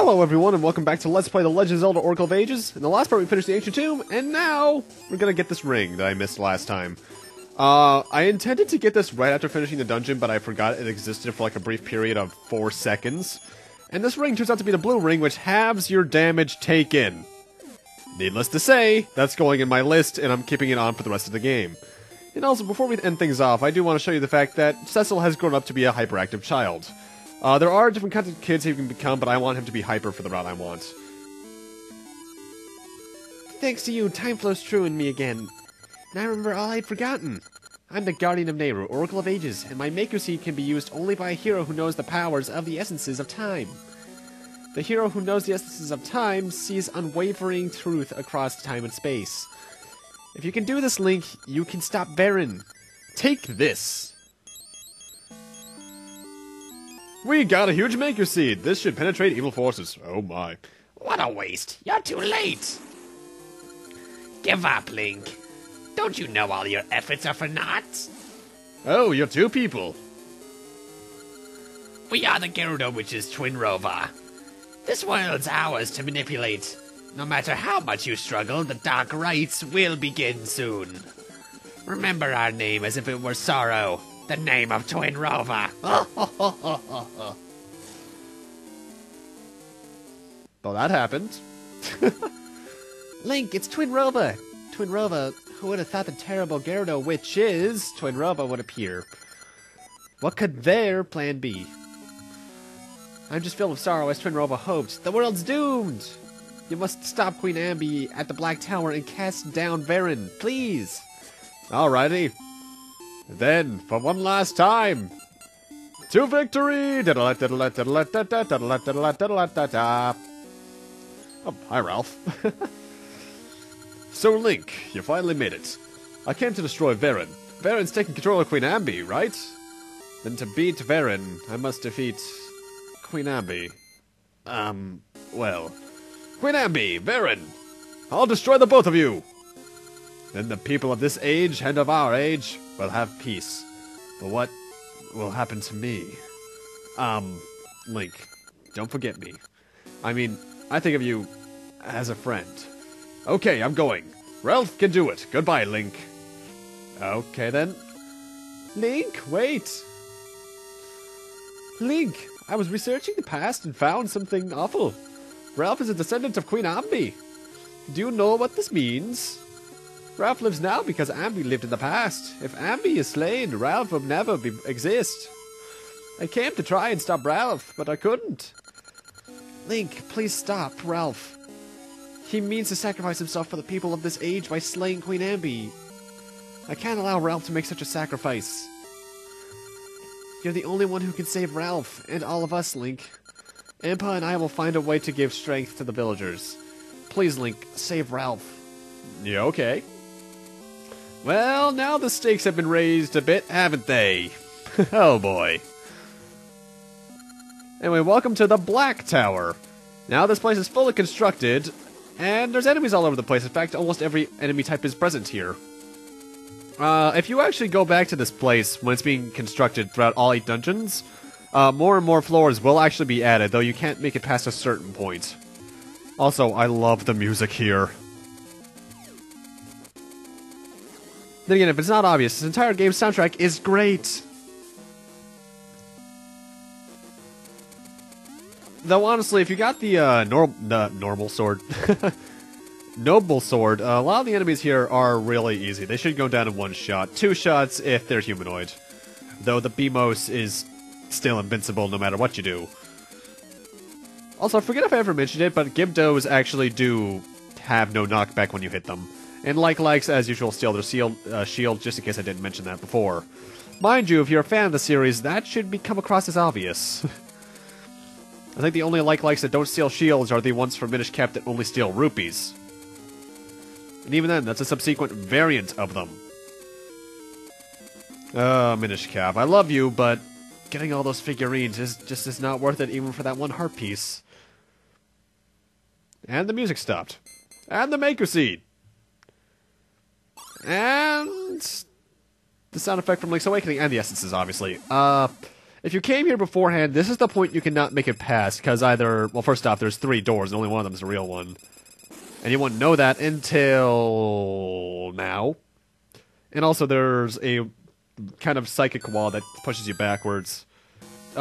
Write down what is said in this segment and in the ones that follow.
Hello everyone and welcome back to Let's Play The Legend of Zelda Oracle of Ages. In the last part we finished the Ancient Tomb, and now we're gonna get this ring that I missed last time. I intended to get this right after finishing the dungeon, but I forgot it existed for like a brief period of 4 seconds. And this ring turns out to be the blue ring, which halves your damage taken. Needless to say, that's going in my list, and I'm keeping it on for the rest of the game. And also, before we end things off, I do want to show you the fact that Cecil has grown up to be a hyperactive child. There are different kinds of kids he can become, but I want him to be hyper for the route I want. Thanks to you, time flows true in me again. And I remember all I'd forgotten. I'm the Guardian of Nayru, Oracle of Ages, and my Maku Seed can be used only by a hero who knows the powers of the essences of time. The hero who knows the essences of time sees unwavering truth across time and space. If you can do this, Link, you can stop Veran. Take this! We got a huge Maku Seed! This should penetrate evil forces. Oh my. What a waste! You're too late! Give up, Link. Don't you know all your efforts are for naught? Oh, you're two people. We are the Gerudo Witch's twin rover. This world's ours to manipulate. No matter how much you struggle, the dark rites will begin soon. Remember our name as if it were sorrow. The name of Twin Rover. Well, that happened. Link, it's Twin Rover. Twin Rover, who would have thought the terrible Gerudo Witch's Twin Rover would appear? What could their plan be? I'm just filled with sorrow as Twin Rover hoped. The world's doomed! You must stop Queen Ambi at the Black Tower and cast down Veran, please! Alrighty. Then, for one last time, to victory! Oh, hi, Ralph. So, Link, you finally made it. I came to destroy Veran. Veran's taking control of Queen Ambi, right? Then to beat Veran, I must defeat Queen Ambi. Well, Queen Ambi, Veran, I'll destroy the both of you! Then the people of this age and of our age will have peace. But what will happen to me? Link, don't forget me. I mean, I think of you as a friend. Okay, I'm going. Ralph can do it. Goodbye, Link. Okay, then. Link, wait. Link, I was researching the past and found something awful. Ralph is a descendant of Queen Ambi. Do you know what this means? Ralph lives now because Ambi lived in the past. If Ambi is slain, Ralph will never exist. I came to try and stop Ralph, but I couldn't. Link, please stop Ralph. He means to sacrifice himself for the people of this age by slaying Queen Ambi. I can't allow Ralph to make such a sacrifice. You're the only one who can save Ralph, and all of us, Link. Impa and I will find a way to give strength to the villagers. Please, Link, save Ralph. Yeah, okay. Well, now the stakes have been raised a bit, haven't they? Oh boy. Anyway, welcome to the Black Tower. Now this place is fully constructed, and there's enemies all over the place. In fact, almost every enemy type is present here. If you actually go back to this place when it's being constructed throughout all 8 dungeons, more and more floors will actually be added, though you can't make it past a certain point. Also, I love the music here. Then again, if it's not obvious, this entire game's soundtrack is great. Though honestly, if you got the normal sword, noble sword, a lot of the enemies here are really easy. They should go down in 1 shot, 2 shots if they're humanoid. Though the Beamos is still invincible no matter what you do. Also, I forget if I ever mentioned it, but Gibdos actually do have no knockback when you hit them. And likes, as usual, steal their shield, just in case I didn't mention that before. Mind you, if you're a fan of the series, that should come across as obvious. I think the only likes that don't steal shields are the ones from Minish Cap that only steal rupees. And even then, that's a subsequent variant of them. Minish Cap, I love you, but getting all those figurines is not worth it even for that 1 heart piece. And the music stopped. And the Maku Seed. And the sound effect from Link's Awakening, and the essences, obviously. If you came here beforehand, this is the point you cannot make it past, because either... Well, first off, there's 3 doors, and only one of them is the real one. And you wouldn't know that until... now. And also there's a kind of psychic wall that pushes you backwards.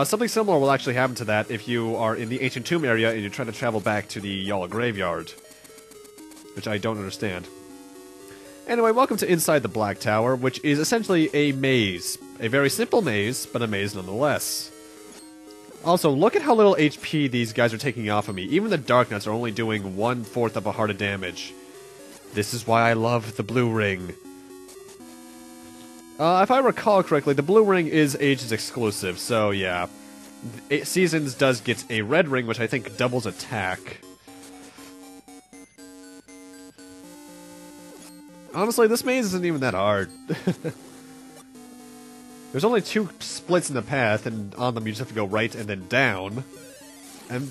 Something similar will actually happen to that if you are in the Ancient Tomb area and you're trying to travel back to the Yala Graveyard. Which I don't understand. Anyway, welcome to Inside the Black Tower, which is essentially a maze. A very simple maze, but a maze nonetheless. Also, look at how little HP these guys are taking off of me. Even the Dark Nuts are only doing 1/4 of a heart of damage. This is why I love the blue ring. If I recall correctly, the blue ring is Ages exclusive, so yeah. Seasons does get a red ring, which I think doubles attack. Honestly, this maze isn't even that hard. There's only 2 splits in the path, and on them you just have to go right and then down.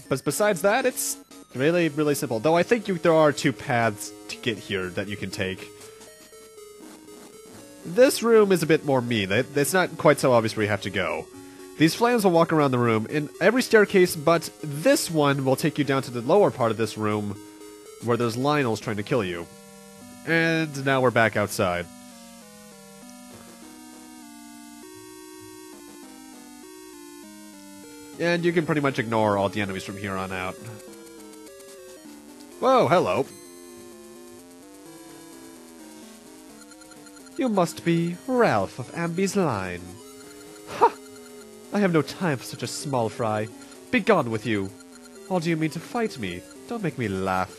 But besides that, it's really, really simple. Though I think there are 2 paths to get here that you can take. This room is a bit more mean. It's not quite so obvious where you have to go. These flames will walk around the room in every staircase, but this one will take you down to the lower part of this room, where there's Lionels trying to kill you. And now we're back outside. And you can pretty much ignore all the enemies from here on out. Whoa, hello. You must be Ralph of Ambi's line. Ha! I have no time for such a small fry. Begone with you. Or do you mean to fight me? Don't make me laugh.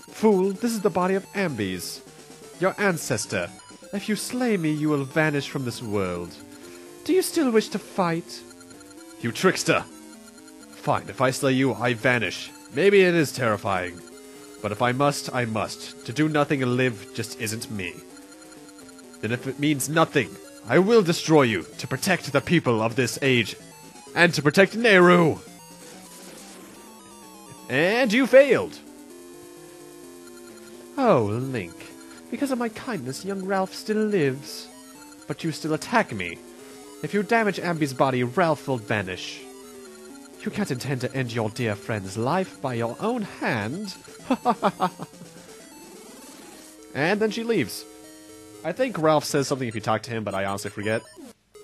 Fool, this is the body of Ambi's, your ancestor. If you slay me, you will vanish from this world. Do you still wish to fight? You trickster! Fine, if I slay you, I vanish. Maybe it is terrifying. But if I must, I must. To do nothing and live just isn't me. Then if it means nothing, I will destroy you to protect the people of this age. And to protect Nayru! And you failed! Oh, Link. Because of my kindness, young Ralph still lives. But you still attack me. If you damage Ambi's body, Ralph will vanish. You can't intend to end your dear friend's life by your own hand. And then she leaves. I think Ralph says something if you talk to him, but I honestly forget.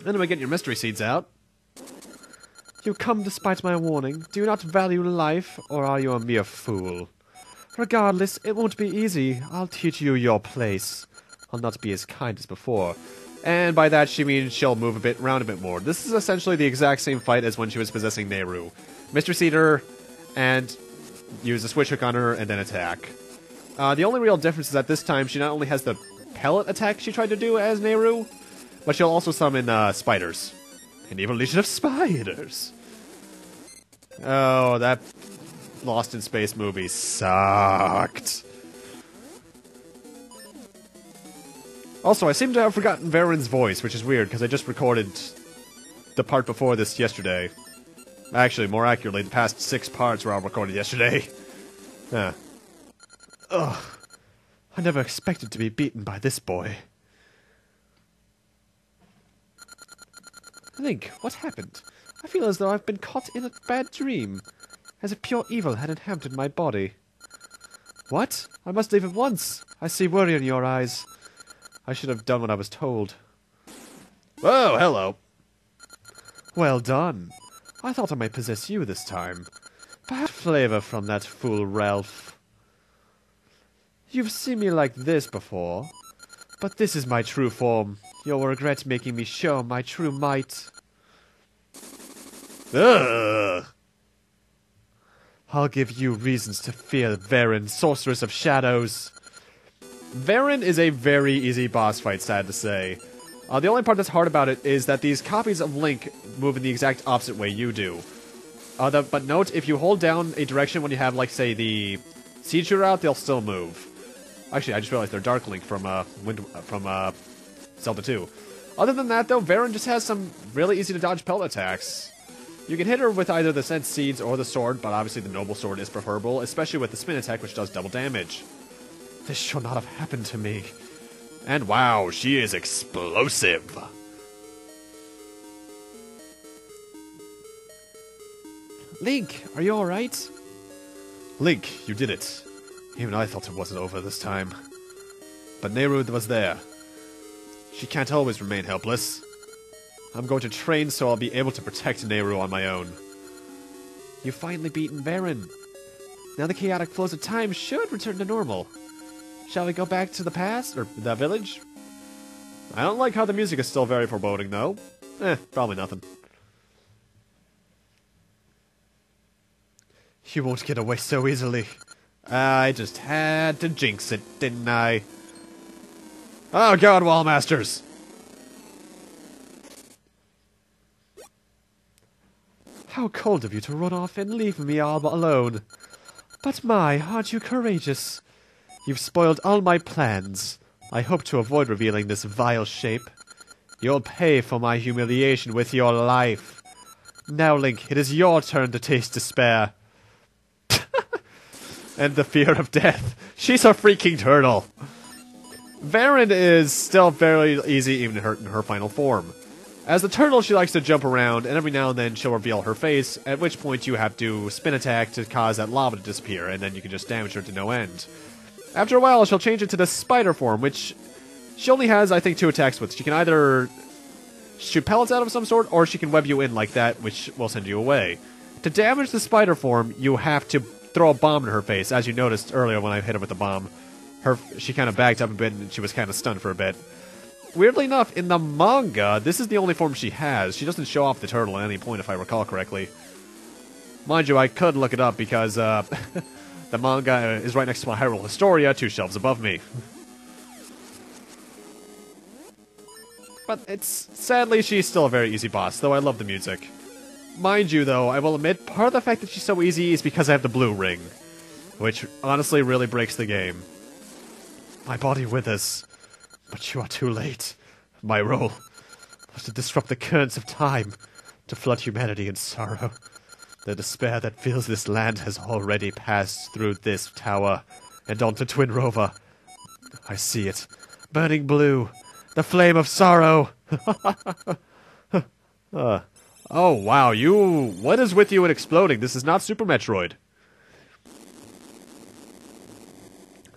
Anyway, get your mystery seeds out. You come despite my warning. Do you not value life, or are you a mere fool? Regardless, it won't be easy. I'll teach you your place. I'll not be as kind as before. And by that she means she'll move around a bit more. This is essentially the exact same fight as when she was possessing Nayru. Mystery Seed her, and use a switch hook on her, and then attack. The only real difference is that this time she not only has the pellet attack she tried to do as Nayru, but she'll also summon spiders. An evil legion of spiders. Oh, that Lost in Space movie sucked. Also, I seem to have forgotten Veran's voice, which is weird, because I just recorded the part before this yesterday. Actually, more accurately, the past 6 parts were all recorded yesterday. Ugh. I never expected to be beaten by this boy. Link, what happened? I feel as though I've been caught in a bad dream. As if pure evil had inhabited my body. What? I must leave at once. I see worry in your eyes. I should have done what I was told. Whoa, hello. Well done. I thought I might possess you this time. Perhaps flavor from that fool Ralph. You've seen me like this before. But this is my true form. You'll regret making me show my true might. Ugh. I'll give you reasons to fear Veran, Sorceress of Shadows. Veran is a very easy boss fight, sad to say. The only part that's hard about it is that these copies of Link move in the exact opposite way you do. But note, if you hold down a direction when you have, like, say, the Seed Shooter out, they'll still move. Actually, I just realized they're Dark Link from Zelda 2. Other than that, though, Veran just has some really easy-to-dodge pellet attacks. You can hit her with either the Sense Seeds or the sword, but obviously the Noble Sword is preferable, especially with the spin attack, which does double damage. This should not have happened to me. And wow, she is explosive. Link, are you alright? Link, you did it. Even I thought it wasn't over this time. But Nayru was there. She can't always remain helpless. I'm going to train so I'll be able to protect Nayru on my own. You've finally beaten Veran. Now the chaotic flows of time should return to normal. Shall we go back to the past, or the village? I don't like how the music is still very foreboding, though. Probably nothing. You won't get away so easily. I just had to jinx it, didn't I? Oh god, Wallmasters! How cold of you to run off and leave me all alone. But my, aren't you courageous? You've spoiled all my plans. I hope to avoid revealing this vile shape. You'll pay for my humiliation with your life. Now, Link, it is your turn to taste despair. And the fear of death. She's a freaking turtle. Veran is still very easy even in her final form. As the turtle, she likes to jump around, and every now and then she'll reveal her face, at which point you have to spin attack to cause that lava to disappear, and then you can just damage her to no end. After a while, she'll change into the spider form, which she only has, I think, 2 attacks with. She can either shoot pellets out of some sort, or she can web you in like that, which will send you away. To damage the spider form, you have to throw a bomb in her face, as you noticed earlier when I hit her with the bomb. She kind of backed up a bit, and she was kind of stunned for a bit. Weirdly enough, in the manga, this is the only form she has. She doesn't show off the turtle at any point, if I recall correctly. Mind you, I could look it up, because, the manga is right next to my Hyrule Historia, 2 shelves above me. But sadly, she's still a very easy boss, though I love the music. Mind you, though, I will admit, part of the fact that she's so easy is because I have the blue ring. Which, honestly, really breaks the game. My body withers, but you are too late. My role was to disrupt the currents of time, to flood humanity in sorrow. The despair that fills this land has already passed through this tower, and onto Twinrova. I see it. Burning blue. The flame of sorrow. Oh, wow, what is with you and exploding? This is not Super Metroid.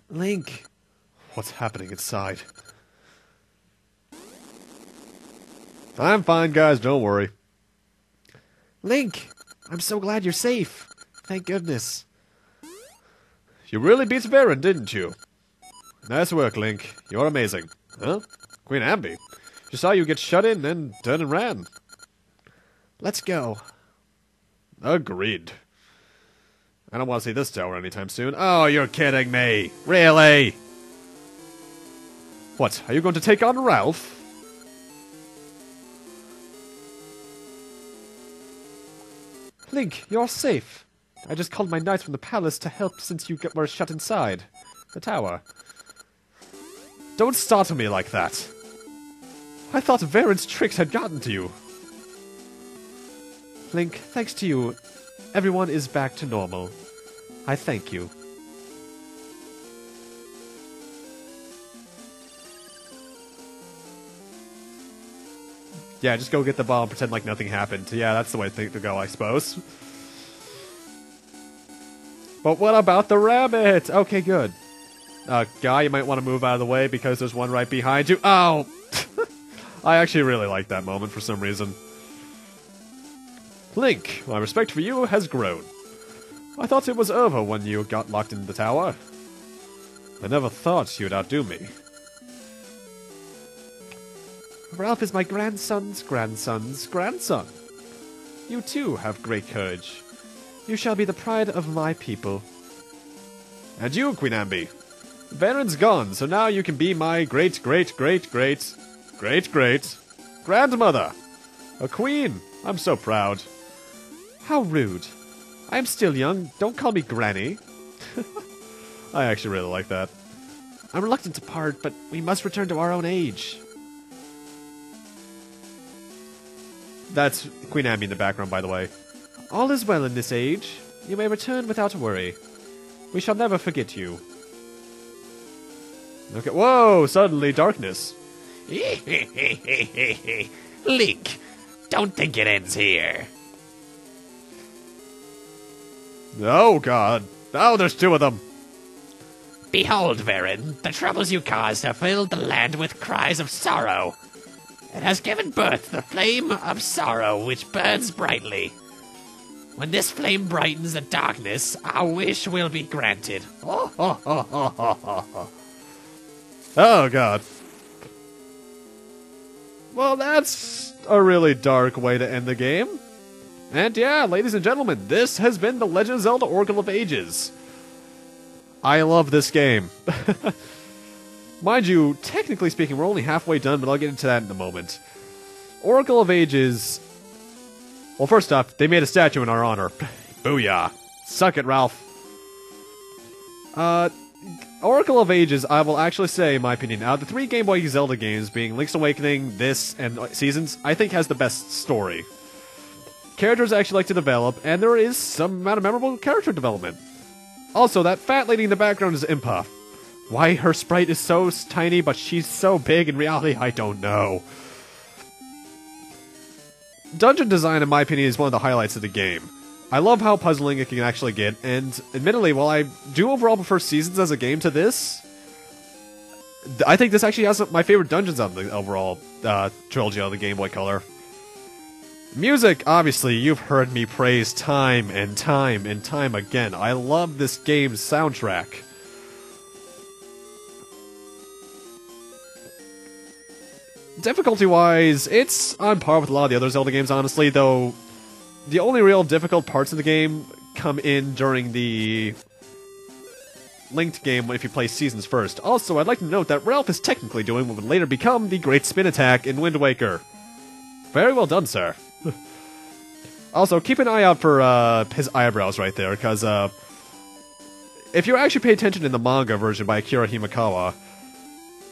Link. What's happening inside? I'm fine, guys, don't worry. Link, I'm so glad you're safe. Thank goodness. You really beat Veran, didn't you? Nice work, Link. You're amazing. Huh? Queen Ambi. She saw you get shut in, then turned and ran. Let's go. Agreed. I don't want to see this tower anytime soon. Oh, you're kidding me. Really? What, are you going to take on Ralph? Link, you're safe. I just called my knights from the palace to help since you were shut inside the tower. Don't startle me like that. I thought Veran's tricks had gotten to you. Link, thanks to you, everyone is back to normal. I thank you. Yeah, just go get the ball and pretend like nothing happened. Yeah, that's the way to go, I suppose. But what about the rabbit? Okay, good. Guy, you might want to move out of the way because there's one right behind you. Oh! I actually really like that moment for some reason. Link, my respect for you has grown. I thought it was over when you got locked in the tower. I never thought you'd outdo me. Ralph is my grandson's grandson's grandson. You too have great courage. You shall be the pride of my people. And you, Queen Ambi. Veran's gone, so now you can be my great-great-great-great-great-great-grandmother. A queen. I'm so proud. How rude. I'm still young. Don't call me Granny. I actually really like that. I'm reluctant to part, but we must return to our own age. That's Queen Ambi in the background, by the way. All is well in this age. You may return without a worry. We shall never forget you. Okay. Whoa! Suddenly, darkness. Link, don't think it ends here. Oh god. Oh, there's two of them. Behold, Veran, the troubles you caused have filled the land with cries of sorrow. It has given birth the flame of sorrow which burns brightly. When this flame brightens the darkness, our wish will be granted. Oh god. Well, that's a really dark way to end the game. And yeah, ladies and gentlemen, this has been The Legend of Zelda Oracle of Ages. I love this game. Mind you, technically speaking, we're only halfway done, but I'll get into that in a moment. Oracle of Ages... Well, first off, they made a statue in our honor. Booyah. Suck it, Ralph. Oracle of Ages, I will actually say, in my opinion, out of the 3 Game Boy Zelda games, being Link's Awakening, this, and Seasons, I think has the best story. Characters I actually like to develop, and there is some amount of memorable character development. Also, that fat lady in the background is Impa. Why her sprite is so tiny, but she's so big in reality, I don't know. Dungeon design, in my opinion, is one of the highlights of the game. I love how puzzling it can actually get, and admittedly, while I do overall prefer Seasons as a game to this, I think this actually has my favorite dungeons on the overall trilogy on the Game Boy Color. Music, obviously, you've heard me praise time and time and time again. I love this game's soundtrack. Difficulty-wise, it's on par with a lot of the other Zelda games, honestly, though the only real difficult parts of the game come in during the linked game if you play Seasons first. Also, I'd like to note that Ralph is technically doing what would later become the Great Spin Attack in Wind Waker. Very well done, sir. Also, keep an eye out for his eyebrows right there, because if you actually pay attention in the manga version by Akira Himekawa,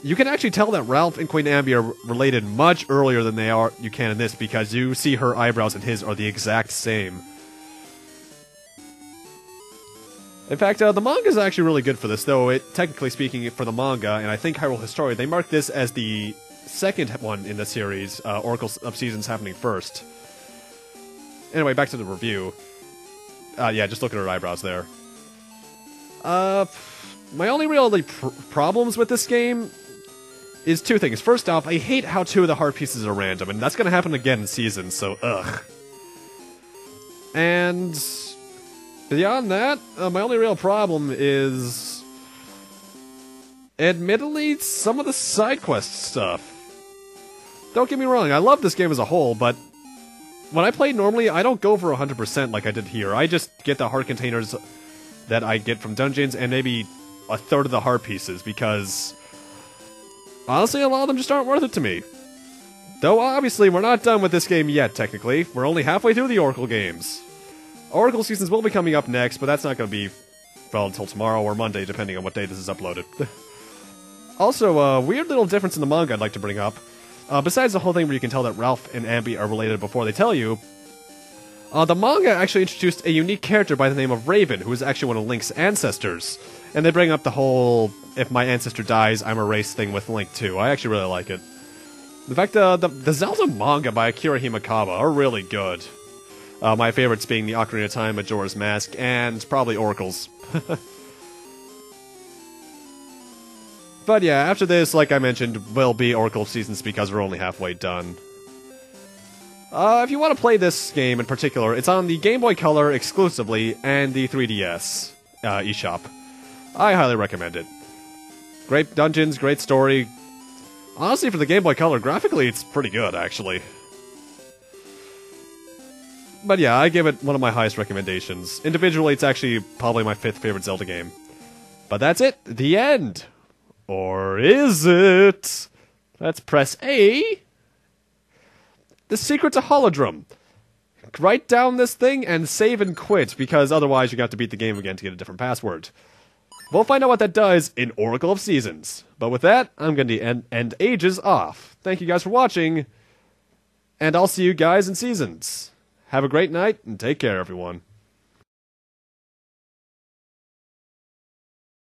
you can actually tell that Ralph and Queen Ambi are related much earlier than you can in this, because you see her eyebrows and his are the exact same. In fact, the manga is actually really good for this, though it, technically speaking, for the manga, and I think Hyrule Historia, they mark this as the second one in the series, Oracle of Seasons happening first. Anyway, back to the review. Yeah, just look at her eyebrows there. My only real problems with this game is two things. First off, I hate how 2 of the heart pieces are random, and that's gonna happen again in Seasons, so ugh. And beyond that, my only real problem is, admittedly, some of the side quest stuff. Don't get me wrong, I love this game as a whole, but when I play normally, I don't go for 100% like I did here. I just get the heart containers that I get from dungeons and maybe a third of the heart pieces, because honestly, a lot of them just aren't worth it to me. Though obviously, we're not done with this game yet, technically. We're only halfway through the Oracle games. Oracle Seasons will be coming up next, but that's not going to be, well, until tomorrow or Monday, depending on what day this is uploaded. Also, a weird little difference in the manga I'd like to bring up. Besides the whole thing where you can tell that Ralph and Ambi are related before they tell you, the manga actually introduced a unique character by the name of Raven, who is actually one of Link's ancestors. And they bring up the whole, if my ancestor dies, I'm erased thing with Link too. I actually really like it. In fact, the Zelda manga by Akira Himekawa are really good. My favorites being the Ocarina of Time, Majora's Mask, and probably Oracle's. But yeah, after this, like I mentioned, will be Oracle of Seasons because we're only halfway done. If you want to play this game in particular, it's on the Game Boy Color exclusively and the 3DS eShop. I highly recommend it. Great dungeons, great story. Honestly, for the Game Boy Color, graphically, it's pretty good, actually. But yeah, I give it one of my highest recommendations. Individually, it's actually probably my 5th favorite Zelda game. But that's it. The end. Or is it? Let's press A. The secret's a holodrum. Write down this thing and save and quit, because otherwise you're going to have to beat the game again to get a different password. We'll find out what that does in Oracle of Seasons. But with that, I'm going to end Ages off. Thank you guys for watching, and I'll see you guys in Seasons. Have a great night, and take care, everyone.